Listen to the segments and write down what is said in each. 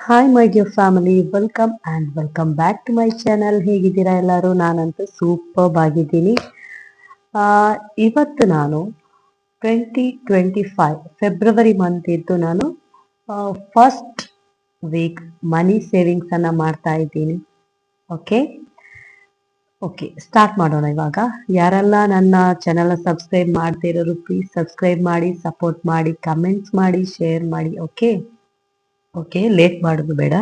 Hi my dear family, welcome back to my channel. ಹೇಗಿದ್ದೀರಾ ಎಲ್ಲರೂ? ನಾನಂತೂ ಸೂಪರ್ಬ್ ಆಗಿದ್ದೀನಿ. ಇವತ್ತು ನಾನು 2025 ಫೆಬ್ರವರಿ ಮಂತ್ ಇದ್ದು ನಾನು ಫಸ್ಟ್ ವೀಕ್ ಮನಿ ಸೇವಿಂಗ್ಸ್ ಅನ್ನ ಮಾಡ್ತಾ ಇದ್ದೀನಿ. ಓಕೆ ಓಕೆ ಸ್ಟಾರ್ಟ್ ಮಾಡೋಣ. ಇವಾಗ ಯಾರೆಲ್ಲ ನನ್ನ ಚಾನಲ್ ಸಬ್ಸ್ಕ್ರೈಬ್ ಮಾಡ್ತಿರೋರು ಪ್ಲೀಸ್ ಸಬ್ಸ್ಕ್ರೈಬ್ ಮಾಡಿ, ಸಪೋರ್ಟ್ ಮಾಡಿ, ಕಮೆಂಟ್ಸ್ ಮಾಡಿ, ಶೇರ್ ಮಾಡಿ. ಓಕೆ ಓಕೆ ಲೇಟ್ ಮಾಡೋದು ಬೇಡ.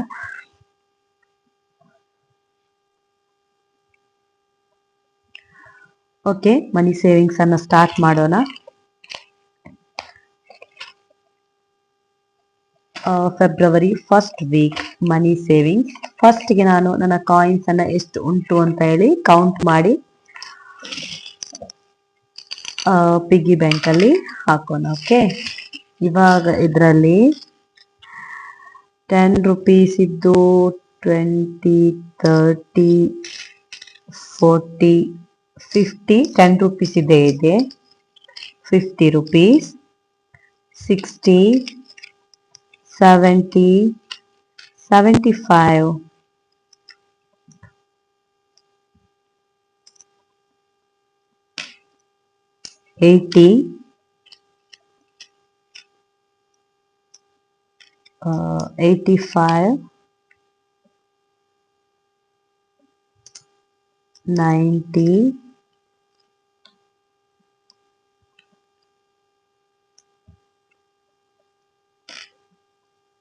ಓಕೆ, ಮನಿ ಸೇವಿಂಗ್ಸ್ ಅನ್ನ ಸ್ಟಾರ್ಟ್ ಮಾಡೋಣ. ಫೆಬ್ರವರಿ ಫಸ್ಟ್ ವೀಕ್ ಮನಿ ಸೇವಿಂಗ್ಸ್. ಫಸ್ಟ್ಗೆ ನಾನು ನನ್ನ ಕಾಯಿನ್ಸ್ ಅನ್ನ ಎಷ್ಟು ಉಂಟು ಅಂತ ಹೇಳಿ ಕೌಂಟ್ ಮಾಡಿ ಪಿಗ್ಗಿ ಬ್ಯಾಂಕ್ ಅಲ್ಲಿ ಹಾಕೋಣ. ಓಕೆ, ಇವಾಗ ಇದರಲ್ಲಿ 10 rupees ಇದ್ದು 20, 30, 40, 50, 10 rupees ಇದೆ 50 rupees, 60, 70, 75, 80, 85, 90,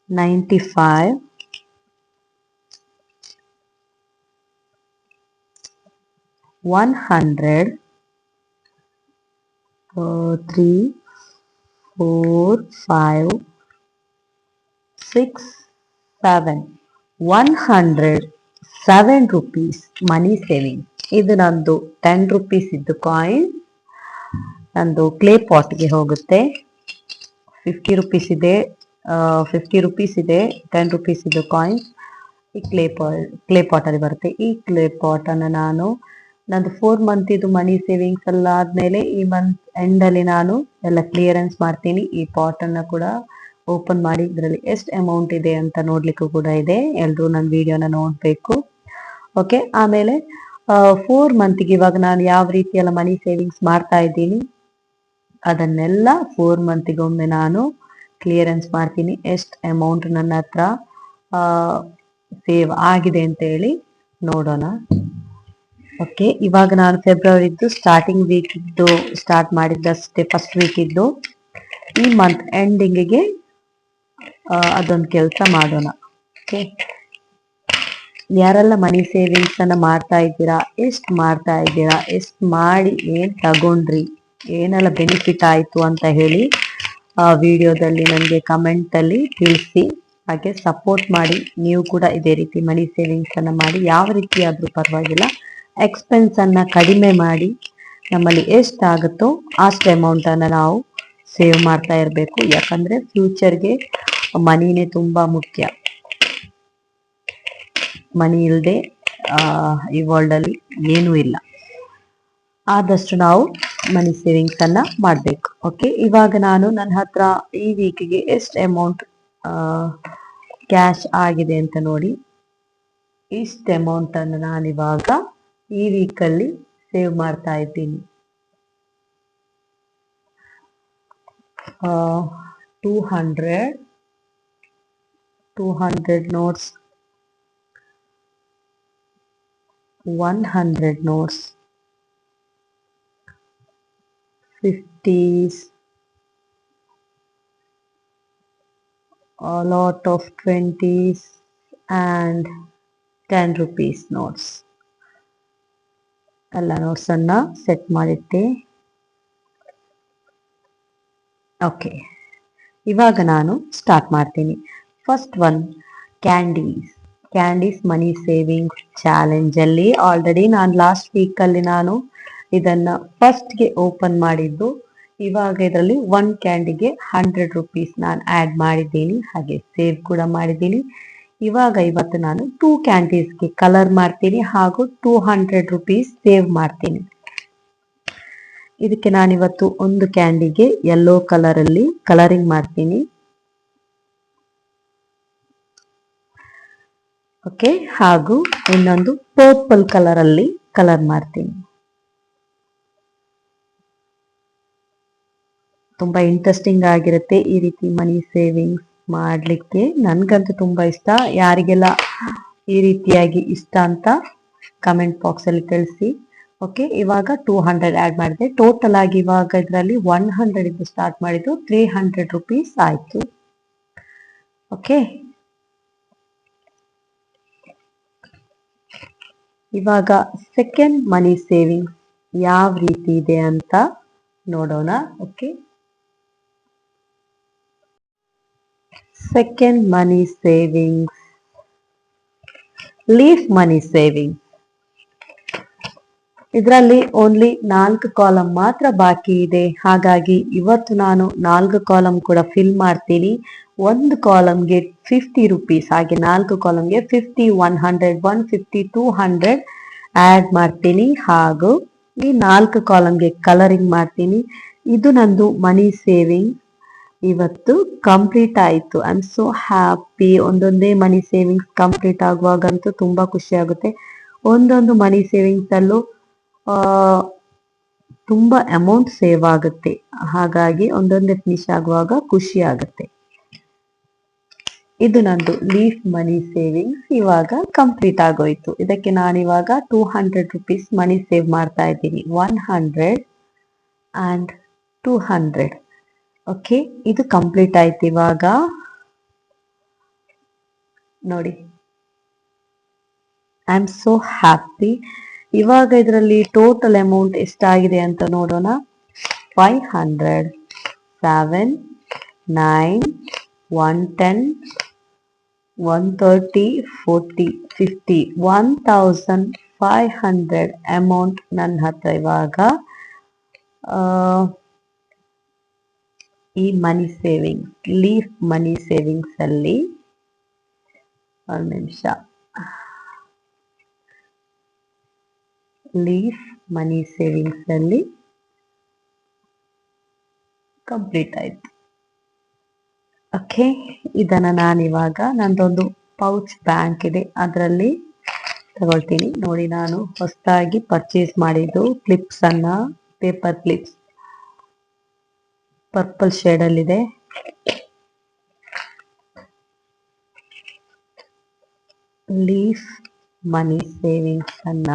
95, 100, 3, 4, 5, 6, 7, 107 rupees ಮನಿ ಸೇವಿಂಗ್. ಇದು ನಂದು 10 rupees ಇದ್ದು ಕಾಯಿನ್ ನಂದು ಕ್ಲೇ ಪಾಟ್ಗೆ ಹೋಗುತ್ತೆ. 50 rupees ಇದೆ, 50 rupees ಇದೆ, 10 rupees ಇದು ಕಾಯಿನ್ ಈ ಕ್ಲೇ ಪಾಟ್ ಅಲ್ಲಿ ಬರುತ್ತೆ. ಈ ಕ್ಲೇ ಪಾಟ್ ಅನ್ನು ನಾನು ನಂದು 4 month ಇದು ಮನಿ ಸೇವಿಂಗ್ಸ್ ಎಲ್ಲ ಆದ್ಮೇಲೆ ಈ ಮಂತ್ ಎಂಡ್ ಅಲ್ಲಿ ನಾನು ಎಲ್ಲ ಕ್ಲಿಯರೆನ್ಸ್ ಮಾಡ್ತೀನಿ. ಈ ಪಾಟ್ ಅನ್ನ ಕೂಡ ಓಪನ್ ಮಾಡಿ ಇದರಲ್ಲಿ ಎಷ್ಟು ಅಮೌಂಟ್ ಇದೆ ಅಂತ ನೋಡ್ಲಿಕ್ಕೂ ಕೂಡ ಇದೆ. ಎಲ್ರೂ ನನ್ನ ವಿಡಿಯೋನ ನೋಡ್ಬೇಕು. ಓಕೆ, ಆಮೇಲೆ 4 monthಗೆ ಇವಾಗ ನಾನು ಯಾವ ರೀತಿ ಎಲ್ಲ ಮನಿ ಸೇವಿಂಗ್ಸ್ ಮಾಡ್ತಾ ಇದ್ದೀನಿ ಅದನ್ನೆಲ್ಲ 4 monthಗೆ ಒಮ್ಮೆ ನಾನು ಕ್ಲಿಯರೆನ್ಸ್ ಮಾಡ್ತೀನಿ. ಎಷ್ಟು ಅಮೌಂಟ್ ನನ್ನ ಹತ್ರ ಸೇವ್ ಆಗಿದೆ ಅಂತ ಹೇಳಿ ನೋಡೋಣ. ಓಕೆ, ಇವಾಗ ನಾನು ಫೆಬ್ರವರಿದ್ದು ಸ್ಟಾರ್ಟಿಂಗ್ ವೀಕ್ ಇದ್ದು ಸ್ಟಾರ್ಟ್ ಮಾಡಿದ್ದಷ್ಟೇ, ಫಸ್ಟ್ ವೀಕ್ ಇದ್ದು ಈ ಮಂತ್ ಎಂಡಿಂಗಿಗೆ ಅದೊಂದು ಕೆಲಸ ಮಾಡೋಣ. ಓಕೆ, ಯಾರೆಲ್ಲ ಮನಿ ಸೇವಿಂಗ್ಸ್ ಅನ್ನ ಮಾಡ್ತಾ ಇದ್ದೀರಾ, ಎಷ್ಟು ಮಾಡ್ತಾ ಇದ್ದೀರಾ, ಎಷ್ಟು ಮಾಡಿ ಏನ್ ತಗೊಂಡ್ರಿ, ಏನೆಲ್ಲ ಬೆನಿಫಿಟ್ ಆಯ್ತು ಅಂತ ಹೇಳಿ ವಿಡಿಯೋದಲ್ಲಿ ನನಗೆ ಕಮೆಂಟ್ ಅಲ್ಲಿ ತಿಳಿಸಿ. ಹಾಗೆ ಸಪೋರ್ಟ್ ಮಾಡಿ. ನೀವು ಕೂಡ ಇದೇ ರೀತಿ ಮನಿ ಸೇವಿಂಗ್ಸ್ ಅನ್ನ ಮಾಡಿ, ಯಾವ ರೀತಿ ಆದ್ರೂ ಪರವಾಗಿಲ್ಲ, ಎಕ್ಸ್ಪೆನ್ಸ್ ಅನ್ನ ಕಡಿಮೆ ಮಾಡಿ ನಮ್ಮಲ್ಲಿ ಎಷ್ಟಾಗುತ್ತೋ ಅಷ್ಟು ಅಮೌಂಟ್ ಅನ್ನ ನಾವು ಸೇವ್ ಮಾಡ್ತಾ ಇರಬೇಕು. ಯಾಕಂದ್ರೆ ಫ್ಯೂಚರ್ಗೆ ಮನಿನೇ ತುಂಬಾ ಮುಖ್ಯ. ಮನಿ ಇಲ್ಲದೆ ಈ ವರ್ಲ್ಡ್ ಅಲ್ಲಿ ಏನೂ ಇಲ್ಲ. ಆದಷ್ಟು ನಾವು ಮನಿ ಸೇವಿಂಗ್ಸ್ ಅನ್ನ ಮಾಡಬೇಕು. ಓಕೆ, ಇವಾಗ ನಾನು ನನ್ನ ಹತ್ರ ಈ ವೀಕ್ಗೆ ಎಷ್ಟು ಅಮೌಂಟ್ ಕ್ಯಾಶ್ ಆಗಿದೆ ಅಂತ ನೋಡಿ. ಇಷ್ಟು ಅಮೌಂಟ್ ಅನ್ನು ನಾನು ಇವಾಗ ಈ ವೀಕಲ್ಲಿ ಸೇವ್ ಮಾಡ್ತಾ ಇದ್ದೀನಿ. 200 notes, 100 notes, 50s, a lot of 20s and 10 rupees notes. ಎಲ್ಲ ನೋಟ್ಸ್ ಅನ್ನ ಸೆಟ್ ಮಾಡಿಟ್ಟೆ. ಓಕೆ, ಇವಾಗ ನಾನು ಸ್ಟಾರ್ಟ್ ಮಾಡ್ತೀನಿ. ಫಸ್ಟ್ ಒನ್ ಕ್ಯಾಂಡೀಸ್ ಮನಿ ಸೇವಿಂಗ್ಸ್ ಚಾಲೆಂಜ್ ಅಲ್ಲಿ ಆಲ್ರೆಡಿ ನಾನು ಲಾಸ್ಟ್ ವೀಕ್ ಅಲ್ಲಿ ನಾನು ಇದನ್ನ ಫಸ್ಟ್ಗೆ ಓಪನ್ ಮಾಡಿದ್ದು. ಇವಾಗ ಇದರಲ್ಲಿ 1 ಕ್ಯಾಂಡಿಗೆ 100 rupees ನಾನು ಆಡ್ ಮಾಡಿದ್ದೀನಿ, ಹಾಗೆ ಸೇವ್ ಕೂಡ ಮಾಡಿದ್ದೀನಿ. ಇವಾಗ ಇವತ್ತು ನಾನು 2 ಕ್ಯಾಂಡೀಸ್ಗೆ ಕಲರ್ ಮಾಡ್ತೀನಿ ಹಾಗೂ 200 rupees ಸೇವ್ ಮಾಡ್ತೀನಿ. ಇದಕ್ಕೆ ನಾನಿವತ್ತು ಒಂದು ಕ್ಯಾಂಡಿಗೆ ಯೆಲ್ಲೋ ಕಲರ್ ಅಲ್ಲಿ ಕಲರಿಂಗ್ ಮಾಡ್ತೀನಿ. ಓಕೆ, ಹಾಗೂ ಇನ್ನೊಂದು ಪರ್ಪಲ್ ಕಲರ್ ಅಲ್ಲಿ ಕಲರ್ ಮಾಡ್ತೀನಿ. ತುಂಬಾ ಇಂಟ್ರೆಸ್ಟಿಂಗ್ ಆಗಿರುತ್ತೆ ಈ ರೀತಿ ಮನಿ ಸೇವಿಂಗ್ಸ್ ಮಾಡ್ಲಿಕ್ಕೆ. ನನ್ಗಂತೂ ತುಂಬಾ ಇಷ್ಟ. ಯಾರಿಗೆಲ್ಲ ಈ ರೀತಿಯಾಗಿ ಇಷ್ಟ ಅಂತ ಕಮೆಂಟ್ ಬಾಕ್ಸ್ ಅಲ್ಲಿ ತಿಳಿಸಿ. ಓಕೆ, ಇವಾಗ 200 ಆಡ್ ಮಾಡಿದೆ. ಟೋಟಲ್ ಆಗಿ ಇವಾಗ ಇದರಲ್ಲಿ 100 ಇಂದ ಸ್ಟಾರ್ಟ್ ಮಾಡಿದ್ದು 300 ರುಪೀಸ್ ಆಯ್ತು. ಓಕೆ, ಇವಾಗ ಸೆಕೆಂಡ್ ಮನಿ ಸೇವಿಂಗ್ ಯಾವ ರೀತಿ ಇದೆ ಅಂತ ನೋಡೋಣ. ಓಕೆ, ಸೆಕೆಂಡ್ ಮನಿ ಸೇವಿಂಗ್ಸ್, ಲೀಫ್ ಮನಿ ಸೇವಿಂಗ್. ಇದರಲ್ಲಿ ಓನ್ಲಿ 4 ಕಾಲಮ್ ಮಾತ್ರ ಬಾಕಿ ಇದೆ. ಹಾಗಾಗಿ ಇವತ್ತು ನಾನು 4 ಕಾಲಮ್ ಕೂಡ ಫಿಲ್ ಮಾಡ್ತೀನಿ. ಒಂದು ಕಾಲಮ್ಗೆ 50 ರುಪೀಸ್, ಹಾಗೆ 4 ಕಾಲಮ್ಗೆ 50, 100, 150, 200 ಆಡ್ ಮಾಡ್ತೀನಿ. ಹಾಗೂ ಈ 4 ಕಾಲಮ್ಗೆ ಕಲರಿಂಗ್ ಮಾಡ್ತೀನಿ. ಇದು ನಂದು ಮನಿ ಸೇವಿಂಗ್ ಇವತ್ತು ಕಂಪ್ಲೀಟ್ ಆಯಿತು. I am so happy. ಒಂದೊಂದೇ ಮನಿ ಸೇವಿಂಗ್ಸ್ ಕಂಪ್ಲೀಟ್ ಆಗುವಾಗಂತೂ ತುಂಬಾ ಖುಷಿ ಆಗುತ್ತೆ. ಒಂದೊಂದು ಮನಿ ಸೇವಿಂಗ್ಸ್ ಅಲ್ಲೂ ತುಂಬಾ ಅಮೌಂಟ್ ಸೇವ್ ಆಗುತ್ತೆ. ಹಾಗಾಗಿ ಒಂದೊಂದೇ ಫಿನಿಶ್ ಆಗುವಾಗ ಖುಷಿ ಆಗುತ್ತೆ. ಇದು ನಂದು ಲೀಫ್ ಮನಿ ಸೇವಿಂಗ್ಸ್ ಇವಾಗ ಕಂಪ್ಲೀಟ್ ಆಗೋಯ್ತು. ಇದಕ್ಕೆ ನಾನಿವಾಗ 200 ರುಪೀಸ್ ಮನಿ ಸೇವ್ ಮಾಡ್ತಾ ಇದ್ದೀನಿ. 100 and 200. ಓಕೆ, ಇದು ಕಂಪ್ಲೀಟ್ ಆಯ್ತು. ಇವಾಗ ನೋಡಿ, ಐ ಆಮ್ ಸೋ ಹ್ಯಾಪಿ. ಇವಾಗ ಇದರಲ್ಲಿ ಟೋಟಲ್ ಅಮೌಂಟ್ ಎಷ್ಟಾಗಿದೆ ಅಂತ ನೋಡೋಣ. 500, 7, 9, 110, 130, 40, 50, 1500 ಅಮೌಂಟ್ ನನ್ನ ಹತ್ರ ಇವಾಗ ಈ ಮನಿ ಸೇವಿಂಗ್ಸ್, ಲೀಫ್ ಮನಿ ಸೇವಿಂಗ್ಸ್ ಅಲ್ಲಿ. ಒಂದು ನಿಮಿಷ. ಲೀಫ್ ಮನಿ ಸೇವಿಂಗ್ಸ್ ಅಲ್ಲಿ ಕಂಪ್ಲೀಟ್ ಆಯ್ತು. ಓಕೆ, ಇದನ್ನ ನಾನಿವಾಗ ನಂದೊಂದು ಪೌಚ್ ಬ್ಯಾಂಕ್ ಇದೆ ಅದರಲ್ಲಿ ತಗೊಳ್ತೀನಿ. ನೋಡಿ, ನಾನು ಹೊಸದಾಗಿ ಪರ್ಚೇಸ್ ಮಾಡಿದ್ದು ಕ್ಲಿಪ್ಸ್ ಅನ್ನ, ಪೇಪರ್ ಕ್ಲಿಪ್ಸ್ ಪರ್ಪಲ್ ಶೇಡ್ ಅಲ್ಲಿದೆ. ಲೀಫ್ ಮನಿ ಸೇವಿಂಗ್ಸ್ ಅನ್ನ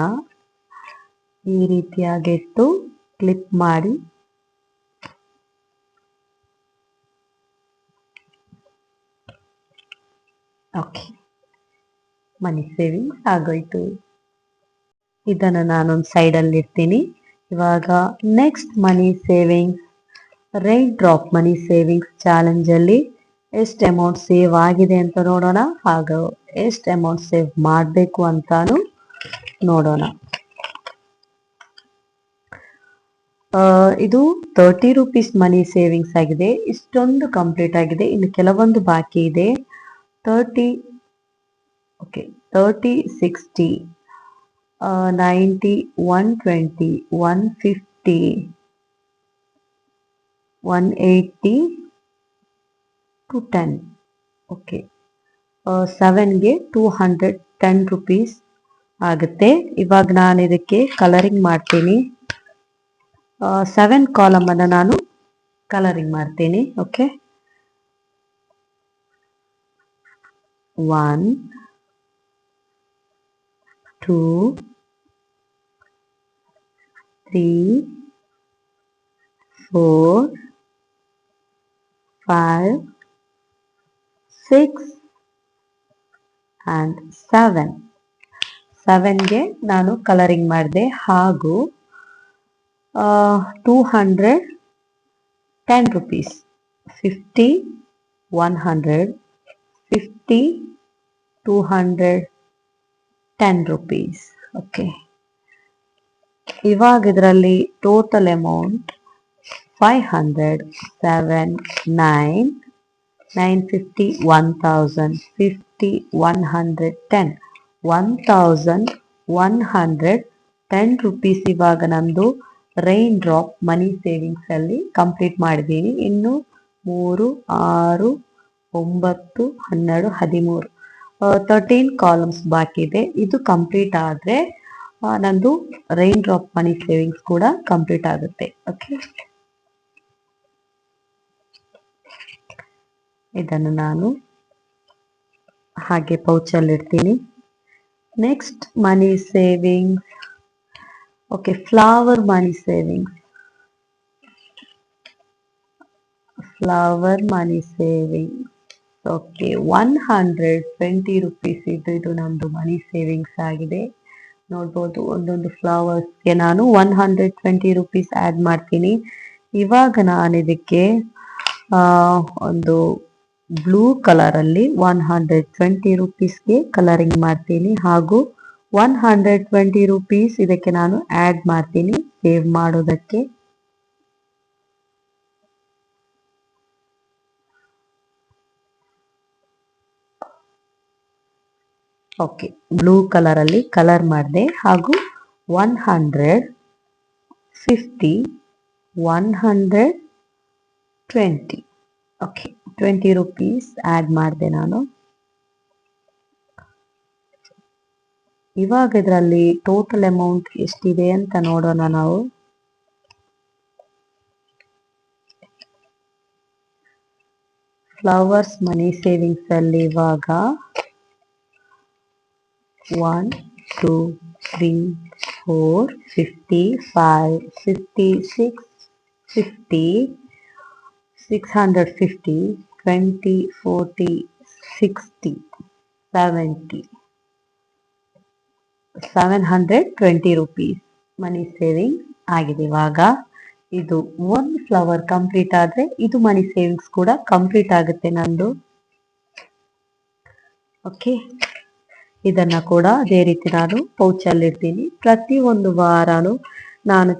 ಈ ರೀತಿಯಾಗಿಟ್ಟು ಕ್ಲಿಪ್ ಮಾಡಿ ಓಕೆ, ಮನಿ ಸೇವಿಂಗ್ಸ್ ಆಗೋಯ್ತು. ಇದನ್ನು ನಾನೊಂದು ಸೈಡ್ ಅಲ್ಲಿ ಇಡ್ತೀನಿ. ಇವಾಗ ನೆಕ್ಸ್ಟ್ ಮನಿ ಸೇವಿಂಗ್ಸ್, ರೈನ್ ಡ್ರಾಪ್ ಮನಿ ಸೇವಿಂಗ್ಸ್ ಚಾಲೆಂಜ್ ಅಲ್ಲಿ ಎಷ್ಟು ಅಮೌಂಟ್ ಸೇವ್ ಆಗಿದೆ ಅಂತ ನೋಡೋಣ. ಹಾಗೂ ಎಷ್ಟು ಅಮೌಂಟ್ ಸೇವ್ ಮಾಡಬೇಕು ಅಂತಾನು ನೋಡೋಣ. ಇದು 30 ರುಪೀಸ್ ಮನಿ ಸೇವಿಂಗ್ಸ್ ಆಗಿದೆ. ಇಷ್ಟೊಂದು ಕಂಪ್ಲೀಟ್ ಆಗಿದೆ. ಇನ್ನು ಕೆಲವೊಂದು ಬಾಕಿ ಇದೆ. 30, ಓಕೆ, 30, 60, 90, 120, 150, 180 to 10. ಓಕೆ, 7ಗೆ 210 ರುಪೀಸ್ ಆಗುತ್ತೆ. ಇವಾಗ ನಾನು ಇದಕ್ಕೆ ಕಲರಿಂಗ್ ಮಾಡ್ತೀನಿ. 7 ಕಾಲಮ್ ಅನ್ನು ನಾನು ಕಲರಿಂಗ್ ಮಾಡ್ತೀನಿ. Okay, 1, 2, 3, 4, 5, 6 and 7. 7ಗೆ ನಾನು ಕಲರಿಂಗ್ ಮಾಡಿದೆ. ಹಾಗೂ 210 ರುಪೀಸ್, 50, 100, 50, 210 ರುಪೀಸ್. ಓಕೆ, ಇವಾಗ ಇದರಲ್ಲಿ ಟೋಟಲ್ ಅಮೌಂಟ್ 500, 7, 9, 950, 1000, 50, 110, 1110 ರುಪೀಸ್ ಇವಾಗ ನಂದು ರೈನ್ ಡ್ರಾಪ್ ಮನಿ ಸೇವಿಂಗ್ಸ್ ಅಲ್ಲಿ ಕಂಪ್ಲೀಟ್ ಮಾಡಿದ್ದೀನಿ. ಇನ್ನು 3, 6, 9, 12, 13, 13 ಕಾಲಮ್ಸ್ ಬಾಕಿ ಇದೆ. ಇದು ಕಂಪ್ಲೀಟ್ ಆದ್ರೆ ನಂದು ರೈನ್ ಡ್ರಾಪ್ ಮನಿ ಸೇವಿಂಗ್ಸ್ ಕೂಡ ಕಂಪ್ಲೀಟ್ ಆಗುತ್ತೆ. ಓಕೆ, ಇದನ್ನು ನಾನು ಹಾಗೆ ಪೌಚಲ್ಲಿ ಇಡ್ತೀನಿ. ನೆಕ್ಸ್ಟ್ ಮನಿ ಸೇವಿಂಗ್ಸ್. ಓಕೆ, ಫ್ಲವರ್ ಮನಿ ಸೇವಿಂಗ್ಸ್. ಫ್ಲವರ್ ಮನಿ ಸೇವಿಂಗ್ಸ್. ಓಕೆ, 120 ರುಪೀಸ್ ಇದು ನಮ್ದು ಮನಿ ಸೇವಿಂಗ್ಸ್ ಆಗಿದೆ. ನೋಡ್ಬೋದು, ಒಂದೊಂದು ಫ್ಲವರ್ಸ್ಗೆ ನಾನು 120 ರುಪೀಸ್ ಆ್ಯಡ್ ಮಾಡ್ತೀನಿ. ಇವಾಗ ನಾನು ಇದಕ್ಕೆ ಒಂದು ಬ್ಲೂ ಕಲರ್ ಅಲ್ಲಿ 120 ರುಪೀಸ್ಗೆ ಕಲರಿಂಗ್ ಮಾಡ್ತೀನಿ, ಹಾಗೂ 120 ರುಪೀಸ್ ಇದಕ್ಕೆ ನಾನು ಆ್ಯಡ್ ಮಾಡ್ತೀನಿ ಸೇವ್ ಮಾಡೋದಕ್ಕೆ. ಓಕೆ, ಬ್ಲೂ ಕಲರ್ ಅಲ್ಲಿ ಕಲರ್ ಮಾಡಿದೆ, ಹಾಗೂ 150, 120. ಓಕೆ, 20 ರುಪೀಸ್ ಆ್ಯಡ್ ಮಾಡಿದೆ ನಾನು. ಇವಾಗ ಇದರಲ್ಲಿ ಟೋಟಲ್ ಅಮೌಂಟ್ ಎಷ್ಟಿದೆ ಅಂತ ನೋಡೋಣ ನಾವು. ಫ್ಲವರ್ಸ್ ಮನಿ ಸೇವಿಂಗ್ಸ್ ಅಲ್ಲಿ ಇವಾಗ 1, 2, 3, 4, 50, 5, 56, 50, 650, 20, 40, 60, 70, 720 ರುಪೀಸ್ ಮನಿ ಸೇವಿಂಗ್ ಆಗಿದೆ. ಇವಾಗ ಇದು ಒಂದು ಫ್ಲವರ್ ಕಂಪ್ಲೀಟ್ ಆದ್ರೆ ಇದು ಮನಿ ಸೇವಿಂಗ್ಸ್ ಕೂಡ ಕಂಪ್ಲೀಟ್ ಆಗುತ್ತೆ ನಂದು. ಓಕೆ, ಇದನ್ನ ಕೂಡ ಅದೇ ರೀತಿ ನಾನು ಪೌಚಲ್ಲಿ ಇಡ್ತೀನಿ. ಪ್ರತಿ ಒಂದು ವಾರನು ನಾನು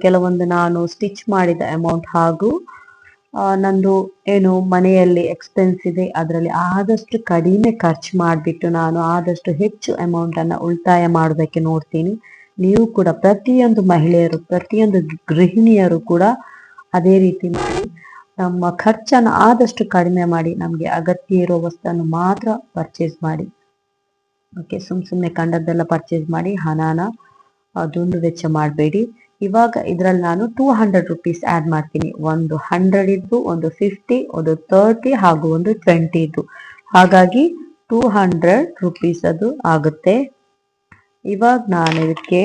ಸ್ಟಿಚ್ ಮಾಡಿದ ಅಮೌಂಟ್ ಹಾಗೂ ನಂದು ಏನು ಮನೆಯಲ್ಲಿ ಎಕ್ಸ್ಪೆನ್ಸ್ ಇದೆ ಅದರಲ್ಲಿ ಆದಷ್ಟು ಕಡಿಮೆ ಖರ್ಚು ಮಾಡಿಬಿಟ್ಟು ನಾನು ಆದಷ್ಟು ಹೆಚ್ಚು ಅಮೌಂಟ್ ಅನ್ನ ಉಳಿತಾಯ ಮಾಡೋದಕ್ಕೆ ನೋಡ್ತೀನಿ. ನೀವು ಕೂಡ ಪ್ರತಿಯೊಂದು ಮಹಿಳೆಯರು, ಪ್ರತಿಯೊಂದು ಗೃಹಿಣಿಯರು ಕೂಡ ಅದೇ ರೀತಿ ಮಾಡಿ ನಮ್ಮ ಖರ್ಚನ್ನು ಆದಷ್ಟು ಕಡಿಮೆ ಮಾಡಿ ನಮಗೆ ಅಗತ್ಯ ಇರೋ ವಸ್ತುವನ್ನು ಮಾತ್ರ ಪರ್ಚೇಸ್ ಮಾಡಿ. ಓಕೆ, ಸುಮ್ಮನೆ ಕಂಡದ್ದೆಲ್ಲ ಪರ್ಚೇಸ್ ಮಾಡಿ ಹಣನ ದುಂದು ವೆಚ್ಚ ಮಾಡಬೇಡಿ. ಇವಾಗ ಇದರಲ್ಲಿ ನಾನು 200 ರುಪೀಸ್ ಆ್ಯಡ್ ಮಾಡ್ತೀನಿ. ಒಂದು 100 ಇದ್ದು, ಒಂದು 50, ಒಂದು 30 ಹಾಗೂ ಒಂದು 20 ಇದ್ದು, ಹಾಗಾಗಿ 200 ರುಪೀಸ್ ಅದು ಆಗುತ್ತೆ. ಇವಾಗ ನಾನು ಇದಕ್ಕೆ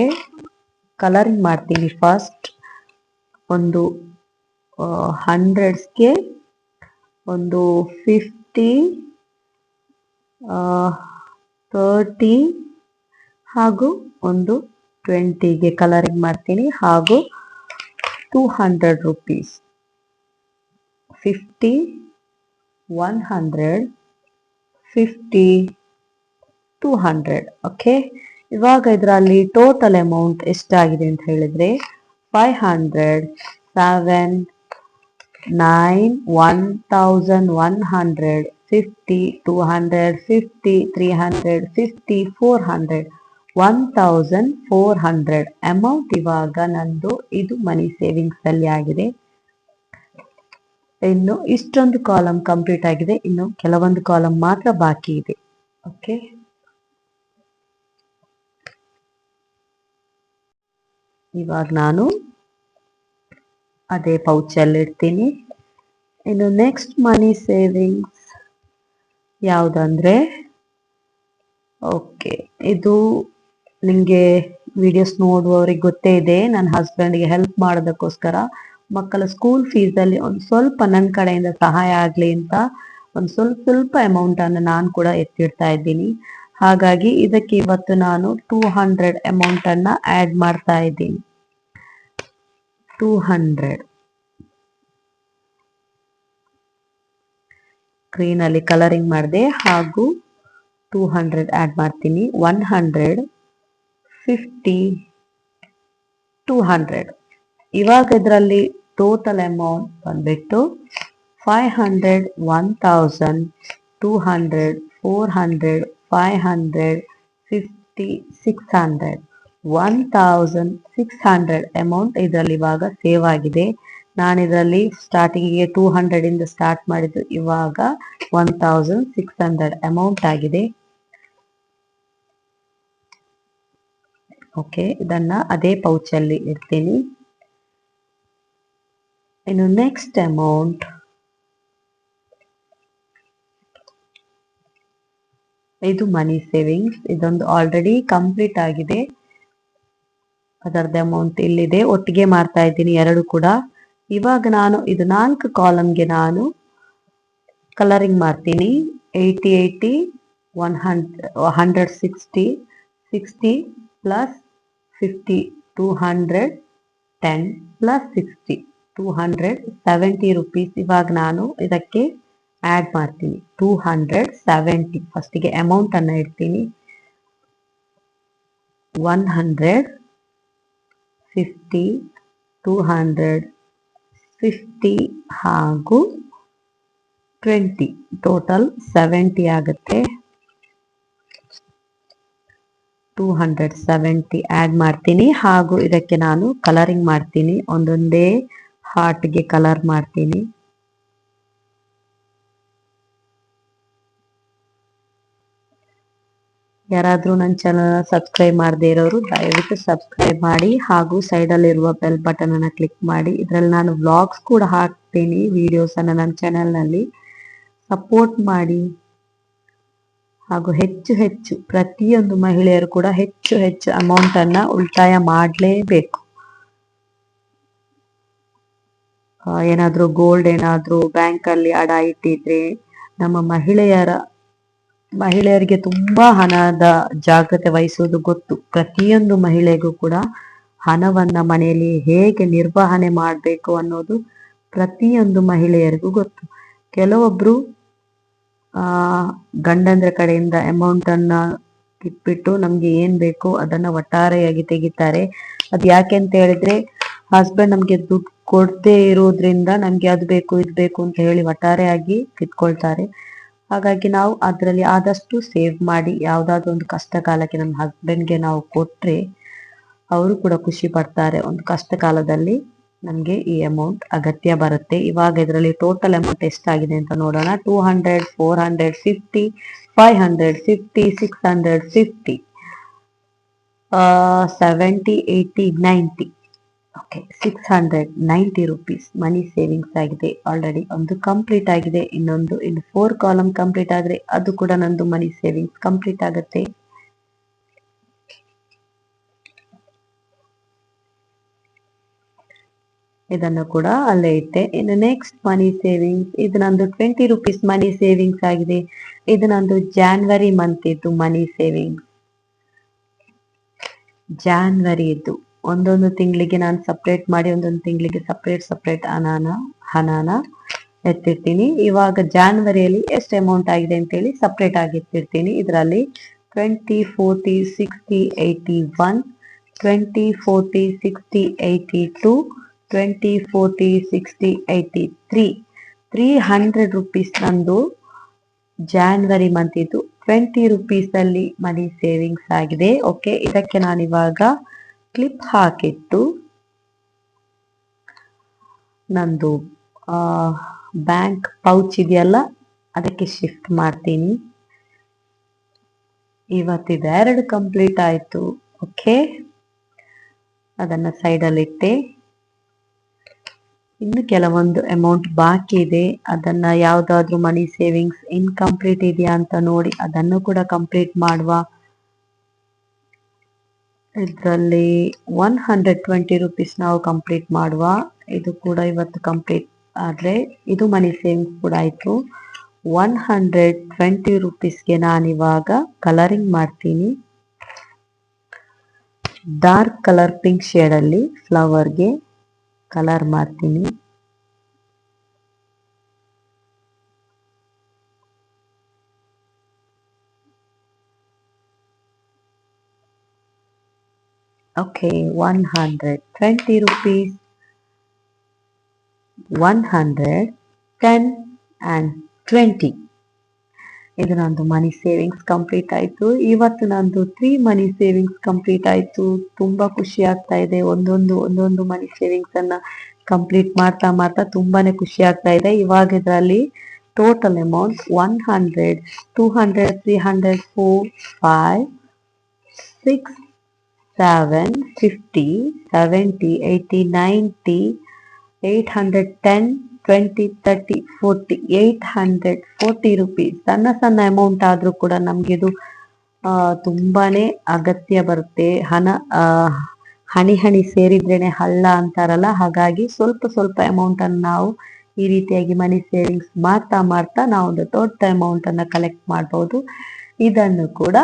ಕಲರಿಂಗ್ ಮಾಡ್ತೀನಿ. ಫಸ್ಟ್ ಒಂದು 100ಗೆ ಒಂದು 50, 30 ಹಾಗೂ ಒಂದು 20ಗೆ ಕಲರಿಂಗ್ ಮಾಡ್ತೀನಿ, ಹಾಗೂ 200 ರುಪೀಸ್ 50, 100, 50, 200. ಓಕೆ, ಇವಾಗ ಇದರಲ್ಲಿ ಟೋಟಲ್ ಅಮೌಂಟ್ ಎಷ್ಟಾಗಿದೆ ಅಂತ ಹೇಳಿದ್ರೆ 500, 7, 9, 1100, 50, 250, 350, 400, 1400 ಅಮೌಂಟ್ ಇವಾಗ ನಂದು ಇದು ಮನಿ ಸೇವಿಂಗ್ಸ್ ಅಲ್ಲಿ ಆಗಿದೆ. ಇನ್ನು ಇಷ್ಟೊಂದು ಕಾಲಮ್ ಕಂಪ್ಲೀಟ್ ಆಗಿದೆ, ಇನ್ನು ಕೆಲವೊಂದು ಕಾಲಮ್ ಮಾತ್ರ ಬಾಕಿ ಇದೆ. ಓಕೆ, ಇವಾಗ ನಾನು ಅದೇ ಪೌಚಲ್ಲಿ ಇಡ್ತೀನಿ. ಇನ್ನು ನೆಕ್ಸ್ಟ್ ಮನಿ ಸೇವಿಂಗ್ಸ್ ಯಾವುದಂದ್ರೆ, ಓಕೆ, ಇದು ನಿಮಗೆ ವಿಡಿಯೋಸ್ ನೋಡುವವರಿಗೆ ಗೊತ್ತೇ ಇದೆ. ನನ್ನ ಹಸ್ಬೆಂಡ್ಗೆ ಹೆಲ್ಪ್ ಮಾಡೋದಕ್ಕೋಸ್ಕರ ಮಕ್ಕಳ ಸ್ಕೂಲ್ ಫೀಸಲ್ಲಿ ಒಂದು ಸ್ವಲ್ಪ ನನ್ನ ಕಡೆಯಿಂದ ಸಹಾಯ ಆಗಲಿ ಅಂತ ಒಂದು ಸ್ವಲ್ಪ ಅಮೌಂಟ್ ಅನ್ನು ನಾನು ಕೂಡ ಎತ್ತಿಡ್ತಾ ಇದ್ದೀನಿ. ಹಾಗಾಗಿ ಇದಕ್ಕೆ ಇವತ್ತು ನಾನು 200 ಅಮೌಂಟ್ ಅನ್ನ ಆ್ಯಡ್ ಮಾಡ್ತಾ ಇದ್ದೀನಿ. 200 ಗ್ರೀನ್ ಅಲ್ಲಿ ಕಲರಿಂಗ್ ಮಾಡಿದೆ, ಹಾಗೂ 200 ಆ್ಯಡ್ ಮಾಡ್ತೀನಿ. 100, 50, 200. ಇವಾಗ ಇದರಲ್ಲಿ ಟೋಟಲ್ ಅಮೌಂಟ್ ಬಂದ್ಬಿಟ್ಟು 500, 1000, 200, 400, 500, 50, 600, 1600 ಅಮೌಂಟ್ ಇದರಲ್ಲಿ ಇವಾಗ ಸೇವ್ ಆಗಿದೆ. ನಾನು ಇದರಲ್ಲಿ ಸ್ಟಾರ್ಟಿಂಗಿಗೆ 200 ಇಂದ ಸ್ಟಾರ್ಟ್ ಮಾಡಿದ್ದು, ಇವಾಗ 1600 ಅಮೌಂಟ್ ಆಗಿದೆ. ಓಕೆ, ಇದನ್ನ ಅದೇ ಪೌಚಲ್ಲಿ ಇಡ್ತೀನಿ. ಇನ್ನು ನೆಕ್ಸ್ಟ್ ಅಮೌಂಟ್ ಇದು ಮನಿ ಸೇವಿಂಗ್ಸ್. ಇದೊಂದು ಆಲ್ರೆಡಿ ಕಂಪ್ಲೀಟ್ ಆಗಿದೆ, ಅದರದ್ದು ಅಮೌಂಟ್ ಇಲ್ಲಿದೆ. ಒಟ್ಟಿಗೆ ಮಾಡ್ತಾ ಇದ್ದೀನಿ ಎರಡು ಕೂಡ. ಇವಾಗ ನಾನು ಇದು 4 ಕಾಲಮ್ಗೆ ನಾನು ಕಲರಿಂಗ್ ಮಾಡ್ತೀನಿ. 80 80 100 160 60 ಪ್ಲಸ್ 50 200 10 ಪ್ಲಸ್ 60 270 ರುಪೀಸ್. ಇವಾಗ ನಾನು ಇದಕ್ಕೆ ಆಡ್ ಮಾಡ್ತೀನಿ 270. ಫಸ್ಟಿಗೆ ಅಮೌಂಟ್ ಅನ್ನ ಇಡ್ತೀನಿ. 100 50 250 ಹಾಗೂ 20 ಟೋಟಲ್ 70 ಆಗುತ್ತೆ. 270 ಆಡ್ ಮಾಡ್ತೀನಿ. ಹಾಗೂ ಇದಕ್ಕೆ ನಾನು ಕಲರಿಂಗ್ ಮಾಡ್ತೀನಿ. ಒಂದೊಂದೇ ಹಾರ್ಟ್ಗೆ ಕಲರ್ ಮಾಡ್ತೀನಿ. ಯಾರಾದ್ರೂ ನನ್ನ ಚಾನಲ್ ಸಬ್ಸ್ಕ್ರೈಬ್ ಮಾಡದೇ ಇರೋರು ದಯವಿಟ್ಟು ಸಬ್ಸ್ಕ್ರೈಬ್ ಮಾಡಿ ಹಾಗೂ ಸೈಡಲ್ಲಿರುವ ಬೆಲ್ ಬಟನ್ ಅನ್ನ ಕ್ಲಿಕ್ ಮಾಡಿ. ಇದರಲ್ಲಿ ನಾನು ವ್ಲಾಗ್ಸ್ ಕೂಡ ಹಾಕ್ತೀನಿ, ವಿಡಿಯೋಸ್ ಅನ್ನ ನನ್ನ ಚಾನಲ್ನಲ್ಲಿ ಸಪೋರ್ಟ್ ಮಾಡಿ. ಹಾಗೂ ಹೆಚ್ಚು ಹೆಚ್ಚು ಪ್ರತಿಯೊಂದು ಮಹಿಳೆಯರು ಕೂಡ ಹೆಚ್ಚು ಹೆಚ್ಚು ಅಮೌಂಟ್ ಅನ್ನ ಉಳಿತಾಯ ಮಾಡಲೇಬೇಕು. ಏನಾದ್ರೂ ಗೋಲ್ಡ್ ಏನಾದ್ರೂ ಬ್ಯಾಂಕ್ ಅಲ್ಲಿ ಅಡ ಇಟ್ಟಿದ್ರೆ ನಮ್ಮ ಮಹಿಳೆಯರಿಗೆ ತುಂಬಾ ಹಣದ ಜಾಗ್ರತೆ ವಹಿಸುವುದು ಗೊತ್ತು. ಪ್ರತಿಯೊಂದು ಮಹಿಳೆಗೂ ಕೂಡ ಹಣವನ್ನ ಮನೆಯಲ್ಲಿ ಹೇಗೆ ನಿರ್ವಹಣೆ ಮಾಡಬೇಕು ಅನ್ನೋದು ಪ್ರತಿಯೊಂದು ಮಹಿಳೆಯರಿಗೂ ಗೊತ್ತು. ಕೆಲವೊಬ್ರು ಗಂಡಂದ್ರ ಕಡೆಯಿಂದ ಅಮೌಂಟ್ ಅನ್ನ ಇಟ್ಬಿಟ್ಟು ನಮ್ಗೆ ಏನ್ ಬೇಕು ಅದನ್ನ ಒಟ್ಟಾರೆಯಾಗಿ ತೆಗಿತಾರೆ. ಅದ್ ಯಾಕೆ ಅಂತ ಹೇಳಿದ್ರೆ ಹಸ್ಬೆಂಡ್ ನಮ್ಗೆ ದುಡ್ಡು ಕೊಡದೇ ಇರೋದ್ರಿಂದ ನಮ್ಗೆ ಅದು ಬೇಕು ಇದು ಬೇಕು ಅಂತ ಹೇಳಿ ಒಟ್ಟಾರೆಯಾಗಿ ಕಿತ್ಕೊಳ್ತಾರೆ. ಹಾಗಾಗಿ ನಾವು ಅದರಲ್ಲಿ ಆದಷ್ಟು ಸೇವ್ ಮಾಡಿ ಯಾವ್ದಾದ್ರು ಒಂದು ಕಷ್ಟ ಕಾಲಕ್ಕೆ ನಮ್ಮ ಹಸ್ಬೆಂಡ್ಗೆ ನಾವು ಕೊಟ್ರೆ ಅವರು ಕೂಡ ಖುಷಿ ಪಡ್ತಾರೆ. ಒಂದು ಕಷ್ಟ ಕಾಲದಲ್ಲಿ ನಮ್ಗೆ ಈ ಅಮೌಂಟ್ ಅಗತ್ಯ ಬರುತ್ತೆ. ಇವಾಗ ಇದರಲ್ಲಿ ಟೋಟಲ್ ಅಮೌಂಟ್ ಎಷ್ಟಾಗಿದೆ ಅಂತ ನೋಡೋಣ. 200 450 550 650 70 80 90 ಓಕೆ 690 ರುಪೀಸ್ ಮನಿ ಸೇವಿಂಗ್ಸ್ ಆಗಿದೆ. ಆಲ್ರೆಡಿ ಒಂದು ಕಂಪ್ಲೀಟ್ ಆಗಿದೆ. ಇನ್ನು 4 ಕಾಲಮ್ ಕಂಪ್ಲೀಟ್ ಆದ್ರೆ ಅದು ಕೂಡ ನಂದು ಮನಿ ಸೇವಿಂಗ್ಸ್ ಕಂಪ್ಲೀಟ್ ಆಗುತ್ತೆ. ಇದನ್ನು ಕೂಡ ಅಲ್ಲೇ ಇಟ್ಟೆ. ಇನ್ನು ನೆಕ್ಸ್ಟ್ ಮನಿ ಸೇವಿಂಗ್ಸ್, ಇದು ನಂದು 20 ರುಪೀಸ್ ಮನಿ ಸೇವಿಂಗ್ಸ್ ಆಗಿದೆ. ಇದು ನಂದು ಜಾನ್ವರಿ ಮಂತ್ ಇದ್ದು ಮನಿ ಸೇವಿಂಗ್ಸ್. ಜಾನ್ವರಿ ಇದ್ದು ಒಂದೊಂದು ತಿಂಗಳಿಗೆ ನಾನು ಸಪ್ರೇಟ್ ಮಾಡಿ ಒಂದೊಂದು ತಿಂಗಳಿಗೆ ಸಪ್ರೇಟ್ ಹಣನ ಎತ್ತಿರ್ತೀನಿ. ಇವಾಗ ಜಾನ್ವರಿಯಲ್ಲಿ ಎಷ್ಟು ಅಮೌಂಟ್ ಆಗಿದೆ ಅಂತೇಳಿ ಸಪ್ರೇಟ್ ಆಗಿ ಎತ್ತಿರ್ತೀನಿ. ಇದರಲ್ಲಿ 20 40 60 81 20 40 60 82 20 40 60 83 300 ರುಪೀಸ್ ನಂದು ಜಾನ್ವರಿ ಮಂತ್ ಇದು 20 ರುಪೀಸ್ ಅಲ್ಲಿ ಮನಿ ಸೇವಿಂಗ್ಸ್ ಆಗಿದೆ. ಓಕೆ, ಇದಕ್ಕೆ ನಾನಿವಾಗ ಕ್ಲಿಪ್ ಹಾಕಿಟ್ಟು ನಂದು ಬ್ಯಾಂಕ್ ಪೌಚ್ ಇದೆಯಲ್ಲ ಅದಕ್ಕೆ ಶಿಫ್ಟ್ ಮಾಡ್ತೀನಿ. ಇವತ್ತಿದೆ 2 ಕಂಪ್ಲೀಟ್ ಆಯ್ತು. ಓಕೆ, ಅದನ್ನ ಸೈಡಲ್ಲಿ ಇಟ್ಟೆ. ಇನ್ನು ಕೆಲವೊಂದು ಅಮೌಂಟ್ ಬಾಕಿ ಇದೆ. ಅದನ್ನ ಯಾವ್ದಾದ್ರು ಮನಿ ಸೇವಿಂಗ್ಸ್ ಇನ್ಕಂಪ್ಲೀಟ್ ಇದೆಯಾ ಅಂತ ನೋಡಿ ಅದನ್ನು ಕೂಡ ಕಂಪ್ಲೀಟ್ ಮಾಡುವ. ಇದರಲ್ಲಿ 120 ರುಪೀಸ್ ನಾವು ಕಂಪ್ಲೀಟ್ ಮಾಡುವ. ಇದು ಕೂಡ ಇವತ್ತು ಕಂಪ್ಲೀಟ್ ಆದ್ರೆ ಇದು ಮನಿ ಸೇವಿಂಗ್ಸ್ ಕೂಡ ಆಯ್ತು. 120 ರುಪೀಸ್ಗೆ ನಾನಿವಾಗ ಕಲರಿಂಗ್ ಮಾಡ್ತೀನಿ. ಡಾರ್ಕ್ ಕಲರ್ ಪಿಂಕ್ ಶೇಡ್ ಅಲ್ಲಿ ಫ್ಲವರ್ಗೆ ಕಲರ್ ಮಾಡ್ತೀನಿ. ಓಕೆ, 120 ರುಪೀಸ್ 100 10 and 20 ಇದು ನಂದು ಮನಿ ಸೇವಿಂಗ್ಸ್ ಕಂಪ್ಲೀಟ್ ಆಯ್ತು. ಇವತ್ತು ನಂದು 3 ಮನಿ ಸೇವಿಂಗ್ಸ್ ಕಂಪ್ಲೀಟ್ ಆಯ್ತು. ತುಂಬಾ ಖುಷಿ ಆಗ್ತಾ ಇದೆ. ಒಂದೊಂದು ಮನಿ ಸೇವಿಂಗ್ಸ್ ಅನ್ನ ಕಂಪ್ಲೀಟ್ ಮಾಡ್ತಾ ತುಂಬಾನೇ ಖುಷಿ ಆಗ್ತಾ ಇದೆ. ಇವಾಗ ಇದರಲ್ಲಿ ಟೋಟಲ್ ಅಮೌಂಟ್ 100 200 300 4 5 6 7, 50, 70, 80, 90, 800, 10, 20, 30, 40, 840 ರುಪೀಸ್. ಸಣ್ಣ ಸಣ್ಣ ಅಮೌಂಟ್ ಆದ್ರೂ ಕೂಡ ನಮ್ಗಿದು ತುಂಬಾನೇ ಅಗತ್ಯ ಬರುತ್ತೆ. ಹನಿ ಹನಿ ಸೇರಿದ್ರೇನೆ ಹಳ್ಳ ಅಂತಾರಲ್ಲ, ಹಾಗಾಗಿ ಸ್ವಲ್ಪ ಸ್ವಲ್ಪ ಅಮೌಂಟ್ ಅನ್ನು ನಾವು ಈ ರೀತಿಯಾಗಿ ಮನಿ ಸೇವಿಂಗ್ಸ್ ಮಾಡ್ತಾ ಮಾಡ್ತಾ ನಾವು ಒಂದು ದೊಡ್ಡ ಅಮೌಂಟ್ ಅನ್ನ ಕಲೆಕ್ಟ್ ಮಾಡಬಹುದು. ಇದನ್ನು ಕೂಡ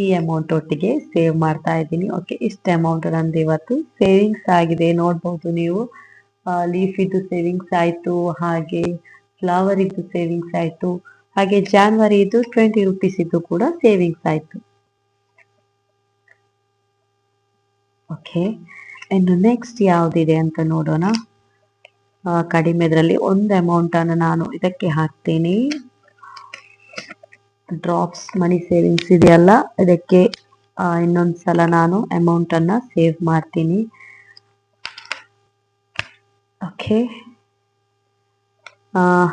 ಈ ಅಮೌಂಟ್ ಒಟ್ಟಿಗೆ ಸೇವ್ ಮಾಡ್ತಾ ಇದ್ದೀನಿ. ಓಕೆ, ಇಷ್ಟು ಅಮೌಂಟ್ ನಂದು ಇವತ್ತು ಸೇವಿಂಗ್ಸ್ ಆಗಿದೆ. ನೋಡ್ಬಹುದು ನೀವು, ಲೀಫ್ ಇದ್ದು ಸೇವಿಂಗ್ಸ್ ಆಯ್ತು, ಹಾಗೆ ಫ್ಲವರ್ ಇದ್ದು ಸೇವಿಂಗ್ಸ್ ಆಯ್ತು, ಹಾಗೆ ಜಾನ್ವರಿ ಇದು 20 ರುಪೀಸ್ ಇದ್ದು ಕೂಡ ಸೇವಿಂಗ್ಸ್ ಆಯ್ತು. ಓಕೆ, ಇನ್ನು ನೆಕ್ಸ್ಟ್ ಯಾವ್ದಿದೆ ಅಂತ ನೋಡೋಣ. ಕಡಿಮೆದ್ರಲ್ಲಿ ಒಂದು ಅಮೌಂಟ್ ಅನ್ನು ನಾನು ಇದಕ್ಕೆ ಹಾಕ್ತೀನಿ. ಡ್ರಾಪ್ಸ್ ಮನಿ ಸೇವಿಂಗ್ಸ್ ಇದೆಯಲ್ಲ, ಇದಕ್ಕೆ ಇನ್ನೊಂದ್ಸಲ ನಾನು ಅಮೌಂಟ್ ಅನ್ನ ಸೇವ್ ಮಾಡ್ತೀನಿ. ಓಕೆ,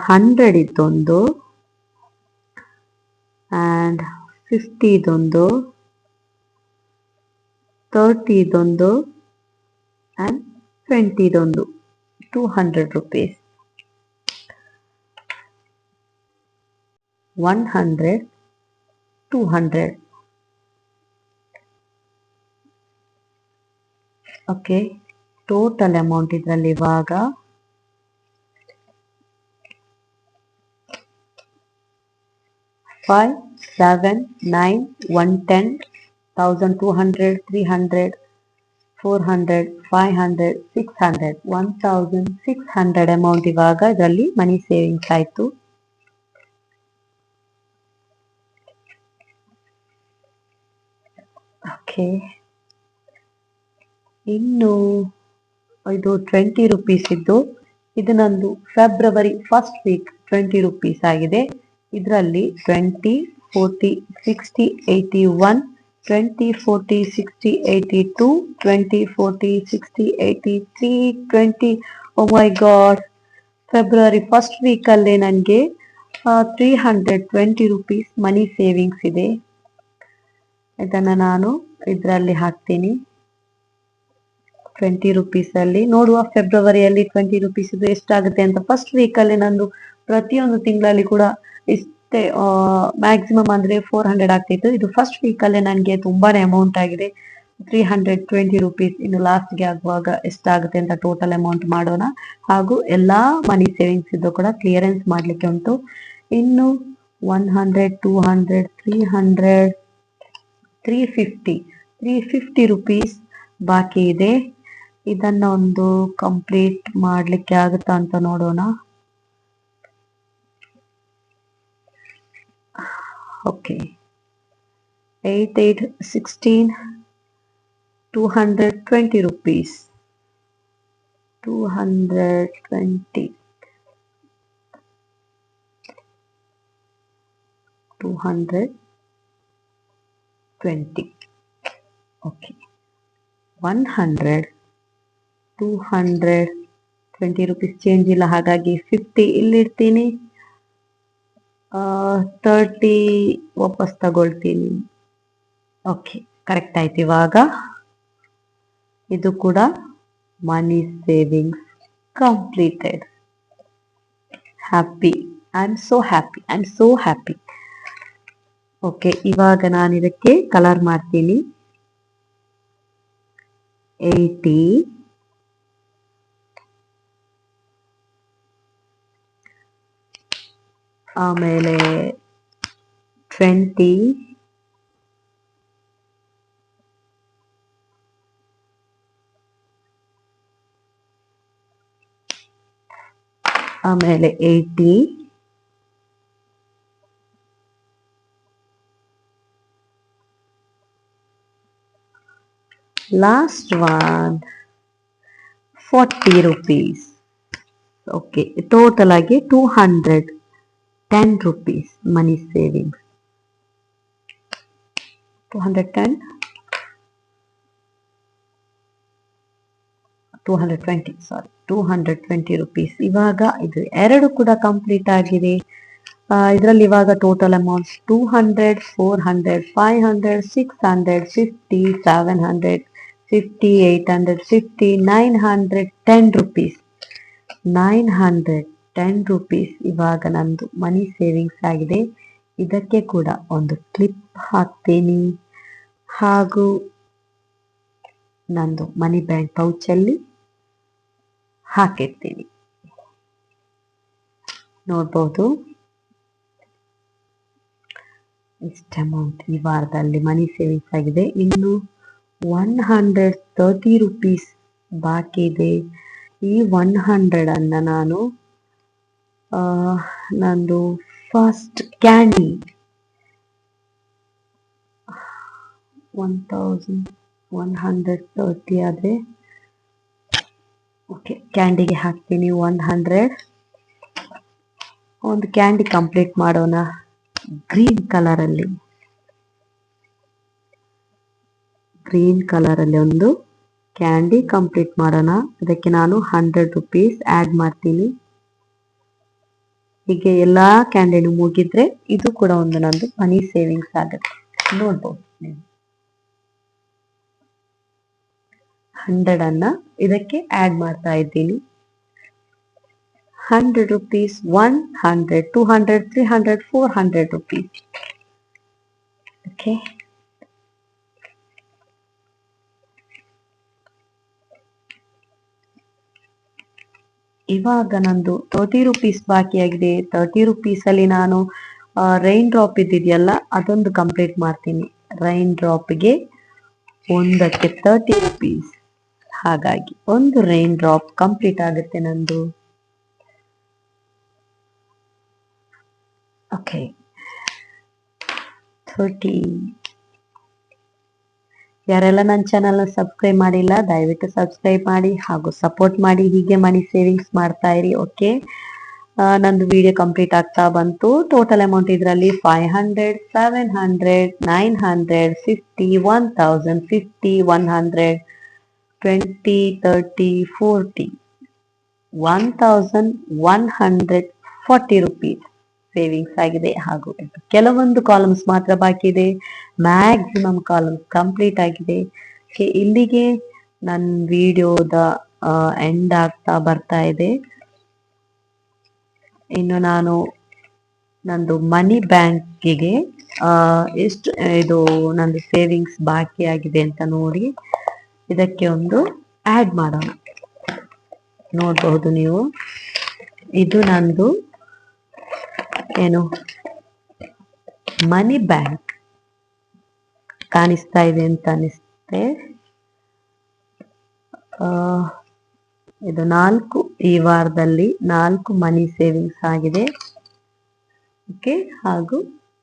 100 ಇದ್ದೊಂದು ಆ್ಯಂಡ್ 50 ಇದೊಂದು, 30 ಇದೊಂದು ಆ್ಯಂಡ್ 20 ಇದೊಂದು, 200 ರುಪೀಸ್. 100, 200. ಓಕೆ, ಟೋಟಲ್ ಅಮೌಂಟ್ ಇದರಲ್ಲಿ ಇವಾಗ 5, 7, 9, 110, 1200, 300, 400, 500, 600, 1600 ಅಮೌಂಟ್ ಇವಾಗ ಇದರಲ್ಲಿ ಮನಿ ಸೇವಿಂಗ್ಸ್ ಆಯ್ತು. ಓಕೆ, ಇನ್ನು ಇದು 20 ರುಪೀಸ್ ಇದ್ದು, ಇದು ನಂದು ಫೆಬ್ರವರಿ ಫಸ್ಟ್ ವೀಕ್ 20 ರುಪೀಸ್ ಆಗಿದೆ. ಇದರಲ್ಲಿ 20, 40, 60, 81, 20, 40, 60, 82, 20, 40, 60, 83, 20. ಓ ಮೈ ಗಾಡ್, ಫೆಬ್ರವರಿ ಫಸ್ಟ್ ವೀಕಲ್ಲೇ ನನಗೆ 320 ರುಪೀಸ್ ಮನಿ ಸೇವಿಂಗ್ಸ್ ಇದೆ. ಇದನ್ನು ನಾನು ಇದರಲ್ಲಿ ಹಾಕ್ತೀನಿ. 20 ರುಪೀಸ್ ಅಲ್ಲಿ ನೋಡುವ, ಫೆಬ್ರವರಿಯಲ್ಲಿ 20 ರುಪೀಸ್ ಇದು ಎಷ್ಟಾಗುತ್ತೆ ಅಂತ. ಫಸ್ಟ್ ವೀಕಲ್ಲಿ ನಂದು ಪ್ರತಿಯೊಂದು ತಿಂಗಳಲ್ಲಿ ಕೂಡ ಇಷ್ಟೇ, ಮ್ಯಾಕ್ಸಿಮಮ್ ಅಂದ್ರೆ 400 ಆಗ್ತಿತ್ತು. ಇದು ಫಸ್ಟ್ ವೀಕಲ್ಲೇ ನನಗೆ ತುಂಬಾನೇ ಅಮೌಂಟ್ ಆಗಿದೆ, 320 ರುಪೀಸ್. ಇನ್ನು ಲಾಸ್ಟ್ಗೆ ಆಗುವಾಗ ಎಷ್ಟಾಗುತ್ತೆ ಅಂತ ಟೋಟಲ್ ಅಮೌಂಟ್ ಮಾಡೋಣ. ಹಾಗೂ ಎಲ್ಲಾ ಮನಿ ಸೇವಿಂಗ್ಸ್ ಇದ್ದು ಕೂಡ ಕ್ಲಿಯರೆನ್ಸ್ ಮಾಡ್ಲಿಕ್ಕೆ ಉಂಟು. ಇನ್ನು 100, 200, 300, 350 ರುಪೀಸ್ ಬಾಕಿ ಇದೆ. ಇದನ್ನ ಒಂದು ಕಂಪ್ಲೀಟ್ ಮಾಡ್ಲಿಕ್ಕೆ ಆಗುತ್ತಾ ಅಂತ ನೋಡೋಣ. Okay, 8, 8, 16, 220 rupees, 220, 220. Okay, 100, 220 rupees change ಇಲ್ಲ, ಹಾಗಾಗಿ 50 ಇಲ್ಲಿಡ್ತೀನಿ. 30 ವಾಪಸ್ ತಗೊಳ್ತೀನಿ. ಓಕೆ, ಕರೆಕ್ಟ್ ಆಯ್ತು. ಇವಾಗ ಇದು ಕೂಡ money savings completed. Happy, I am so happy, I am so happy. Okay, ಇವಾಗ ನಾನು ಇದಕ್ಕೆ ಕಲರ್ ಮಾಡ್ತೀನಿ. 80, ಆಮೇಲೆ 20, ಆಮೇಲೆ 80, last one 40 rupees. Okay, total ಆಗಿ 210 ರುಪೀಸ್ ಮನಿ ಸೇವಿಂಗ್ಸ್. 210, 220, ಸಾರಿ 220 ರುಪೀಸ್. ಇವಾಗ ಇದು ಎರಡು ಕೂಡ ಕಂಪ್ಲೀಟ್ ಆಗಿದೆ. ಇದರಲ್ಲಿ ಇವಾಗ ಟೋಟಲ್ ಅಮೌಂಟ್ 200, 400, 500, 600, 50, 700, 50, 850, 910 rupees. 910 rupees ಇವಾಗ ನಂದು ಮನಿ ಸೇವಿಂಗ್ಸ್ ಆಗಿದೆ. ಇದಕ್ಕೆ ಕೂಡ ಒಂದು ಕ್ಲಿಪ್ ಹಾಕ್ತೀನಿ ಹಾಗೂ ನಂದು ಮನಿ ಬ್ಯಾಂಕ್ ಪೌಚಲ್ಲಿ ಹಾಕಿರ್ತೀನಿ. ನೋಡ್ಬೋದು ಇಷ್ಟು ಅಮೌಂಟ್ ಈ ವಾರದಲ್ಲಿ ಮನಿ ಸೇವಿಂಗ್ಸ್ ಆಗಿದೆ. ಇನ್ನು 130 rupees ಬಾಕಿ ಇದೆ. ಈ 100 ಅನ್ನ ನಾನು ನಂದು ಫಸ್ಟ್ ಕ್ಯಾಂಡಿ 1130 ಆದ್ರೆ ಓಕೆ ಕ್ಯಾಂಡಿಗೆ ಹಾಕ್ತೀನಿ 100. ಒಂದು ಕ್ಯಾಂಡಿ ಕಂಪ್ಲೀಟ್ ಮಾಡೋಣ. ಗ್ರೀನ್ ಕಲರ್ ಅಲ್ಲಿ ಒಂದು ಕ್ಯಾಂಡಿ ಕಂಪ್ಲೀಟ್ ಮಾಡೋಣ. ಅದಕ್ಕೆ ನಾನು 100 rupees ಆಡ್ ಮಾಡ್ತೀನಿ. ಹೀಗೆ ಎಲ್ಲಾ ಕ್ಯಾಂಡಿನೂ ಮುಗಿದ್ರೆ ಇದು ಕೂಡ ಒಂದು ನಂದು ಮನಿ ಸೇವಿಂಗ್ಸ್ ಆಗುತ್ತೆ. ನೋಡ್ಬೋದು ನೀವು 100 ಅನ್ನ ಇದಕ್ಕೆ ಆಡ್ ಮಾಡ್ತಾ ಇದ್ದೀನಿ. 100 rupees, 100, 200, 300, 400 rupees. Okay. ಇವಾಗ ನಂದು 30 rupees ಬಾಕಿ ಆಗಿದೆ. 30 rupees ಅಲ್ಲಿ ನಾನು ರೈನ್ ಡ್ರಾಪ್ ಇದೆಯಲ್ಲ ಅದೊಂದು ಕಂಪ್ಲೀಟ್ ಮಾಡ್ತೀನಿ. ರೈನ್ ಡ್ರಾಪ್ಗೆ ಒಂದಕ್ಕೆ 30 rupees. ಹಾಗಾಗಿ ಒಂದು ರೈನ್ ಡ್ರಾಪ್ ಕಂಪ್ಲೀಟ್ ಆಗುತ್ತೆ ನಂದು. ಓಕೆ 30. ಯಾರೆಲ್ಲ ನನ್ನ ಚಾನಲ್ನ ಸಬ್ಸ್ಕ್ರೈಬ್ ಮಾಡಿಲ್ಲ ದಯವಿಟ್ಟು ಸಬ್ಸ್ಕ್ರೈಬ್ ಮಾಡಿ ಹಾಗೂ ಸಪೋರ್ಟ್ ಮಾಡಿ. ಹೀಗೆ ಮನಿ ಸೇವಿಂಗ್ಸ್ ಮಾಡ್ತಾ ಇರಿ. ಓಕೆ ನಂದು ವಿಡಿಯೋ ಕಂಪ್ಲೀಟ್ ಆಗ್ತಾ ಬಂತು. ಟೋಟಲ್ ಅಮೌಂಟ್ ಇದರಲ್ಲಿ 500, 700, 900, 50, 1000, 50, 100, 20, 30, 40, 1140 rupees ಸೇವಿಂಗ್ಸ್ ಆಗಿದೆ. ಹಾಗೂ ಕೆಲವೊಂದು ಕಾಲಮ್ಸ್ ಮಾತ್ರ ಬಾಕಿ ಇದೆ. ಮ್ಯಾಕ್ಸಿಮಮ್ ಕಾಲಮ್ಸ್ ಕಂಪ್ಲೀಟ್ ಆಗಿದೆ. ಇಲ್ಲಿಗೆ ನನ್ನ ವಿಡಿಯೋದ ಎಂಡ್ ಆಗ್ತಾ ಬರ್ತಾ ಇದೆ. ಇನ್ನು ನಾನು ನಂದು ಮನಿ ಬ್ಯಾಂಕಿಗೆ ಎಷ್ಟು ಇದು ನಂದು ಸೇವಿಂಗ್ಸ್ ಬಾಕಿ ಆಗಿದೆ ಅಂತ ನೋಡಿ ಇದಕ್ಕೆ ಒಂದು ಆಡ್ ಮಾಡೋಣ. ನೋಡಬಹುದು ನೀವು ಇದು ನಂದು ಏನು ಮನಿ ಬ್ಯಾಂಕ್ ಕಾಣಿಸ್ತಾ ಇದೆ ಅಂತ ಅನಿಸುತ್ತೆ. ಇದು 4 ಈ ವಾರದಲ್ಲಿ 4 ಮನಿ ಸೇವಿಂಗ್ಸ್ ಆಗಿದೆ. ಓಕೆ ಹಾಗೂ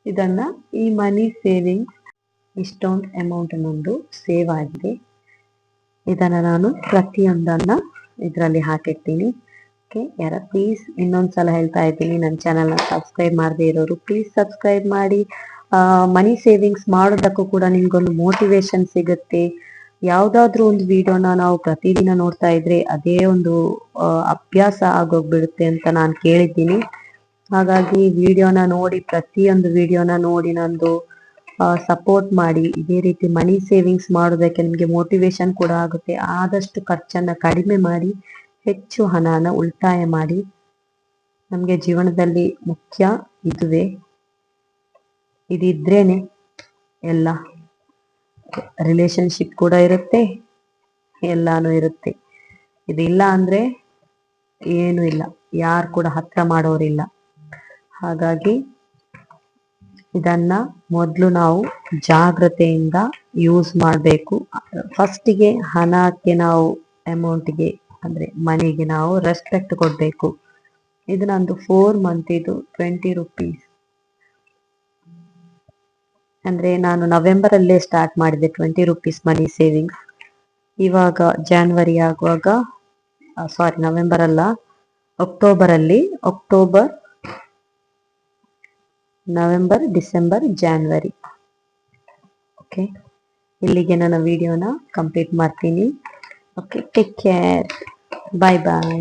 ಇದನ್ನ ಈ ಮನಿ ಸೇವಿಂಗ್ಸ್ ಇಷ್ಟೊಂದು ಅಮೌಂಟ್ ನಂದು ಸೇವ್ ಆಗಿದೆ. ಇದನ್ನ ನಾನು ಪ್ರತಿಯೊಂದನ್ನ ಇದರಲ್ಲಿ ಹಾಕಿರ್ತೀನಿ. ಓಕೆ ಯಾರ ಪ್ಲೀಸ್ ಇನ್ನೊಂದ್ಸಲ ಹೇಳ್ತಾ ಇದ್ದೀನಿ, ನನ್ನ ಚಾನಲ್ನ ಸಬ್ಸ್ಕ್ರೈಬ್ ಮಾಡದೇ ಇರೋರು ಪ್ಲೀಸ್ ಸಬ್ಸ್ಕ್ರೈಬ್ ಮಾಡಿ. ಮನಿ ಸೇವಿಂಗ್ಸ್ ಮಾಡೋದಕ್ಕೂ ಕೂಡ ನಿಮ್ಗೊಂದು ಮೋಟಿವೇಶನ್ ಸಿಗುತ್ತೆ. ಯಾವುದಾದ್ರೂ ಒಂದು ವಿಡಿಯೋನ ನಾವು ಪ್ರತಿದಿನ ನೋಡ್ತಾ ಇದ್ರೆ ಅದೇ ಒಂದು ಅಭ್ಯಾಸ ಆಗೋಗ್ಬಿಡುತ್ತೆ ಅಂತ ನಾನು ಕೇಳಿದ್ದೀನಿ. ಹಾಗಾಗಿ ವಿಡಿಯೋನ ನೋಡಿ ಪ್ರತಿಯೊಂದು ವಿಡಿಯೋನ ನೋಡಿ ನಂದು ಸಪೋರ್ಟ್ ಮಾಡಿ. ಇದೇ ರೀತಿ ಮನಿ ಸೇವಿಂಗ್ಸ್ ಮಾಡೋದಕ್ಕೆ ನಿಮಗೆ ಮೋಟಿವೇಶನ್ ಕೂಡ ಆಗುತ್ತೆ. ಆದಷ್ಟು ಖರ್ಚನ್ನ ಕಡಿಮೆ ಮಾಡಿ ಹೆಚ್ಚು ಹಣನ ಉಳಿತಾಯ ಮಾಡಿ. ನಮಗೆ ಜೀವನದಲ್ಲಿ ಮುಖ್ಯ ಇದುವೇ, ಇದಿದ್ರೇನೆ ಎಲ್ಲ ರಿಲೇಶನ್ಶಿಪ್ ಕೂಡ ಇರುತ್ತೆ, ಎಲ್ಲಾನು ಇರುತ್ತೆ. ಇದಿಲ್ಲ ಅಂದ್ರೆ ಏನು ಇಲ್ಲ, ಯಾರು ಕೂಡ ಹತ್ರ ಮಾಡೋರಿಲ್ಲ. ಹಾಗಾಗಿ ಇದನ್ನ ಮೊದಲು ನಾವು ಜಾಗ್ರತೆಯಿಂದ ಯೂಸ್ ಮಾಡಬೇಕು. ಫಸ್ಟಿಗೆ ಹಣಕ್ಕೆ ನಾವು ಅಮೌಂಟ್ಗೆ ಅಂದ್ರೆ ಮನಿಗೆ ನಾವು ರೆಸ್ಪೆಕ್ಟ್ ಕೊಡಬೇಕು. ಇದು ನಂದು 4 month ಇದು 20 rupees. ಅಂದ್ರೆ ನಾನು ನವೆಂಬರ್ ಅಲ್ಲೇ ಸ್ಟಾರ್ಟ್ ಮಾಡಿದೆ 20 rupees ಮನಿ ಸೇವಿಂಗ್ಸ್. ಇವಾಗ ಜಾನ್ವರಿ ಆಗುವಾಗ ಸಾರಿ ನವೆಂಬರ್ ಅಲ್ಲ ಅಕ್ಟೋಬರ್ ಅಲ್ಲಿ ನವೆಂಬರ್, ಡಿಸೆಂಬರ್, ಜಾನ್ವರಿ. ಓಕೆ ಇಲ್ಲಿಗೆ ನನ್ನ ವಿಡಿಯೋನ ಕಂಪ್ಲೀಟ್ ಮಾಡ್ತೀನಿ. ಓಕೆ ಟೇಕ್ ಕೇರ್, ಬಾಯ್ ಬಾಯ್.